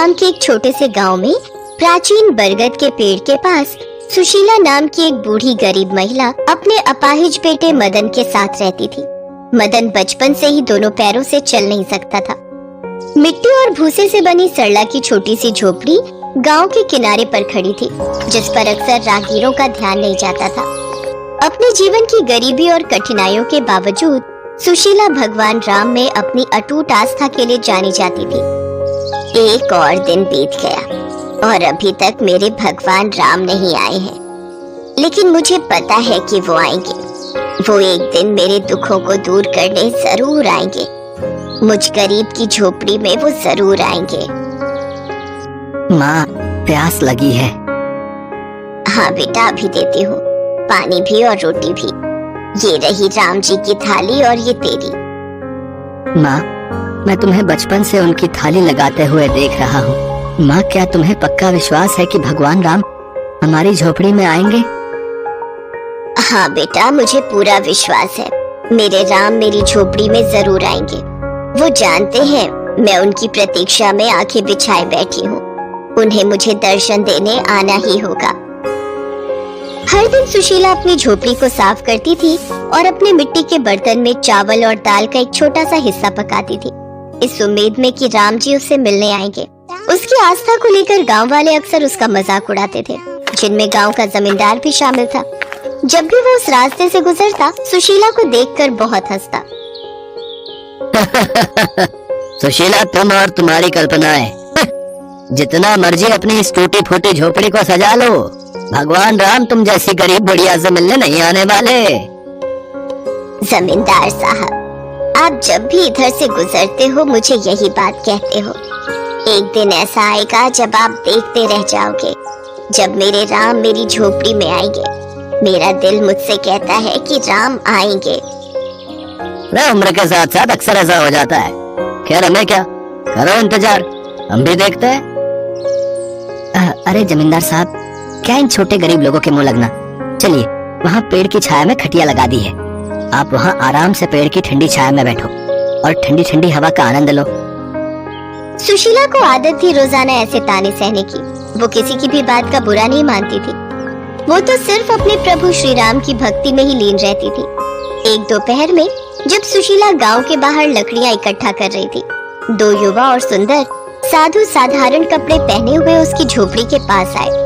नाम के एक छोटे से गांव में प्राचीन बरगद के पेड़ के पास सुशीला नाम की एक बूढ़ी गरीब महिला अपने अपाहिज बेटे मदन के साथ रहती थी। मदन बचपन से ही दोनों पैरों से चल नहीं सकता था। मिट्टी और भूसे से बनी सरला की छोटी सी झोपड़ी गांव के किनारे पर खड़ी थी, जिस पर अक्सर राहगीरों का ध्यान नहीं जाता था। अपने जीवन की गरीबी और कठिनाइयों के बावजूद सुशीला भगवान राम में अपनी अटूट आस्था के लिए जानी जाती थी। एक और दिन बीत गया और अभी तक मेरे भगवान राम नहीं आए हैं, लेकिन मुझे पता है कि वो आएंगे। वो एक दिन मेरे दुखों को दूर करने जरूर आएंगे। मुझ गरीब की झोपड़ी में वो जरूर आएंगे। माँ, प्यास लगी है। हाँ बेटा, अभी देती हूँ, पानी भी और रोटी भी। ये रही राम जी की थाली और ये तेरी। माँ, मैं तुम्हें बचपन से उनकी थाली लगाते हुए देख रहा हूँ। माँ, क्या तुम्हें पक्का विश्वास है कि भगवान राम हमारी झोपड़ी में आएंगे? हाँ बेटा, मुझे पूरा विश्वास है। मेरे राम मेरी झोपड़ी में जरूर आएंगे। वो जानते हैं मैं उनकी प्रतीक्षा में आंखें बिछाए बैठी हूँ। उन्हें मुझे दर्शन देने आना ही होगा। हर दिन सुशीला अपनी झोपड़ी को साफ करती थी और अपने मिट्टी के बर्तन में चावल और दाल का एक छोटा सा हिस्सा पकाती थी, इस उम्मीद में कि राम जी उससे मिलने आएंगे। उसकी आस्था को लेकर गांव वाले अक्सर उसका मजाक उड़ाते थे, जिनमें गांव का जमींदार भी शामिल था। जब भी वो उस रास्ते से गुजरता, सुशीला को देखकर बहुत हंसता। सुशीला, तुम और तुम्हारी कल्पनाएं, जितना मर्जी अपनी इस टूटी फूटी झोपड़ी को सजा लो, भगवान राम तुम जैसी गरीब बुढ़िया से मिलने नहीं आने वाले। जमींदार साहब, आप जब भी इधर से गुजरते हो मुझे यही बात कहते हो। एक दिन ऐसा आएगा जब आप देखते रह जाओगे, जब मेरे राम मेरी झोपड़ी में आएंगे। मेरा दिल मुझसे कहता है कि राम आएंगे। उम्र के साथ साथ अक्सर ऐसा हो जाता है। खैर, हमें क्या, करो इंतजार, हम भी देखते हैं। अरे जमींदार साहब, क्या इन छोटे गरीब लोगों के मुंह लगना। चलिए, वहाँ पेड़ की छाया में खटिया लगा दी है। आप वहाँ आराम से पेड़ की ठंडी छाया में बैठो और ठंडी ठंडी हवा का आनंद लो। सुशीला को आदत थी रोजाना ऐसे ताने सहने की। वो किसी की भी बात का बुरा नहीं मानती थी। वो तो सिर्फ अपने प्रभु श्री राम की भक्ति में ही लीन रहती थी। एक दोपहर में जब सुशीला गांव के बाहर लकड़ियां इकट्ठा कर रही थी, दो युवा और सुंदर साधु साधारण कपड़े पहने हुए उसकी झोपड़ी के पास आए।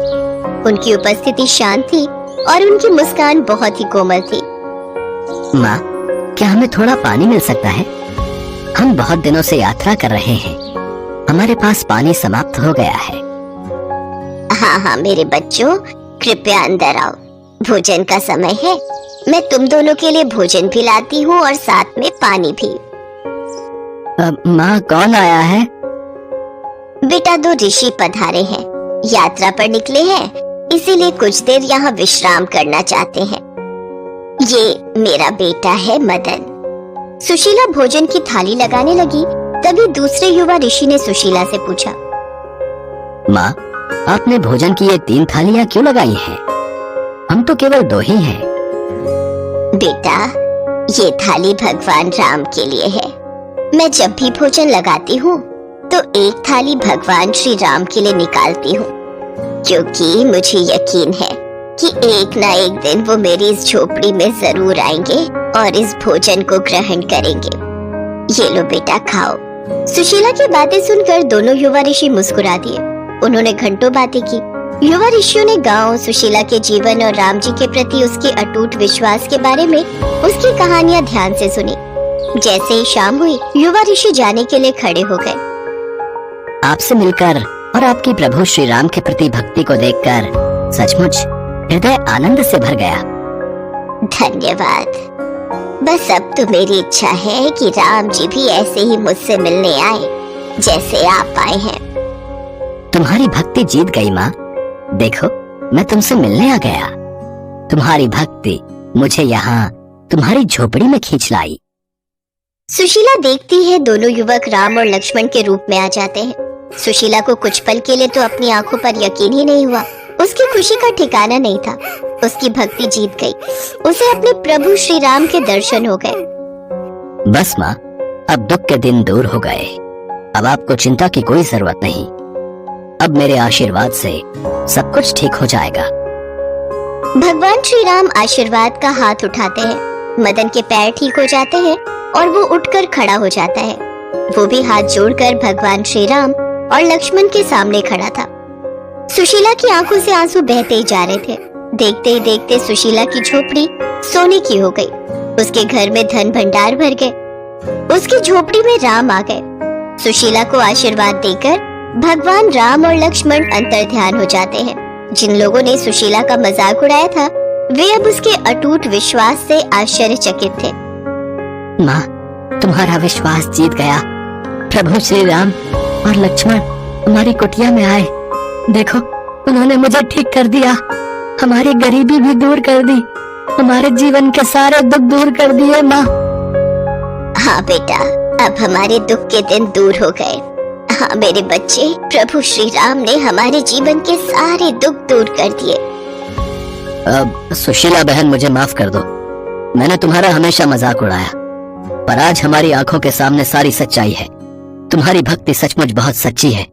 उनकी उपस्थिति शांत थी और उनकी मुस्कान बहुत ही कोमल थी। माँ, क्या हमें थोड़ा पानी मिल सकता है? हम बहुत दिनों से यात्रा कर रहे हैं, हमारे पास पानी समाप्त हो गया है। हाँ हाँ मेरे बच्चों, कृपया अंदर आओ, भोजन का समय है। मैं तुम दोनों के लिए भोजन भी लाती हूँ और साथ में पानी भी। माँ, कौन आया है? बेटा, दो ऋषि पधारे हैं, यात्रा पर निकले हैं, इसीलिए कुछ देर यहाँ विश्राम करना चाहते हैं। ये मेरा बेटा है मदन। सुशीला भोजन की थाली लगाने लगी, तभी दूसरे युवा ऋषि ने सुशीला से पूछा, माँ, आपने भोजन की ये 3 थालियां क्यों लगाई हैं? हम तो केवल 2 ही हैं। बेटा, ये थाली भगवान राम के लिए है। मैं जब भी भोजन लगाती हूँ तो एक थाली भगवान श्री राम के लिए निकालती हूँ, क्योंकि मुझे यकीन है कि एक ना एक दिन वो मेरी इस झोपड़ी में जरूर आएंगे और इस भोजन को ग्रहण करेंगे। ये लो बेटा, खाओ। सुशीला की बातें सुनकर दोनों युवा ऋषि मुस्कुरा दिए। उन्होंने घंटों बातें की। युवा ऋषियों ने गांव, सुशीला के जीवन और राम जी के प्रति उसके अटूट विश्वास के बारे में उसकी कहानियां ध्यान से सुनी। जैसे ही शाम हुई, युवा ऋषि जाने के लिए खड़े हो गए। आपसे मिलकर और आपकी प्रभु श्री राम के प्रति भक्ति को देखकर सचमुच हृदय आनंद से भर गया। धन्यवाद। बस अब तो मेरी इच्छा है कि राम जी भी ऐसे ही मुझसे मिलने आए जैसे आप आए हैं। तुम्हारी भक्ति जीत गई माँ। देखो, मैं तुमसे मिलने आ गया। तुम्हारी भक्ति मुझे यहाँ तुम्हारी झोपड़ी में खींच लाई। सुशीला देखती है दोनों युवक राम और लक्ष्मण के रूप में आ जाते हैं। सुशीला को कुछ पल के लिए तो अपनी आंखों पर यकीन ही नहीं हुआ। उसकी खुशी का ठिकाना नहीं था। उसकी भक्ति जीत गई। उसे अपने प्रभु श्री राम के दर्शन हो गए। बस माँ, अब दुख के दिन दूर हो गए। अब आपको चिंता की कोई जरूरत नहीं। अब मेरे आशीर्वाद से सब कुछ ठीक हो जाएगा। भगवान श्री राम आशीर्वाद का हाथ उठाते हैं। मदन के पैर ठीक हो जाते हैं और वो उठकर खड़ा हो जाता है। वो भी हाथ जोड़कर भगवान श्री राम और लक्ष्मण के सामने खड़ा था। सुशीला की आंखों से आंसू बहते ही जा रहे थे। देखते ही देखते सुशीला की झोपड़ी सोने की हो गई। उसके घर में धन भंडार भर गए। उसकी झोपड़ी में राम आ गए। सुशीला को आशीर्वाद देकर भगवान राम और लक्ष्मण अंतर्ध्यान हो जाते हैं। जिन लोगों ने सुशीला का मजाक उड़ाया था वे अब उसके अटूट विश्वास से आश्चर्यचकित थे। माँ, तुम्हारा विश्वास जीत गया। प्रभु श्री राम और लक्ष्मण हमारी कुटिया में आए। देखो, उन्होंने मुझे ठीक कर दिया, हमारी गरीबी भी दूर कर दी, हमारे जीवन के सारे दुख दूर कर दिए। माँ, हाँ बेटा, अब हमारे दुख के दिन दूर हो गए। हाँ मेरे बच्चे, प्रभु श्री राम ने हमारे जीवन के सारे दुख दूर कर दिए। अब सुशीला बहन, मुझे माफ कर दो। मैंने तुम्हारा हमेशा मजाक उड़ाया, पर आज हमारी आंखों के सामने सारी सच्चाई है। तुम्हारी भक्ति सचमुच बहुत सच्ची है।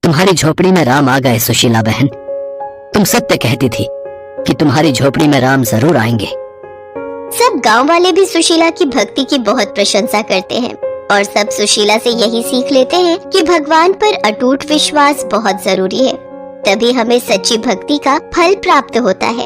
तुम्हारी झोपड़ी में राम आ गए सुशीला बहन। तुम सत्य कहती थी कि तुम्हारी झोपड़ी में राम जरूर आएंगे। सब गांव वाले भी सुशीला की भक्ति की बहुत प्रशंसा करते हैं और सब सुशीला से यही सीख लेते हैं कि भगवान पर अटूट विश्वास बहुत जरूरी है। तभी हमें सच्ची भक्ति का फल प्राप्त होता है।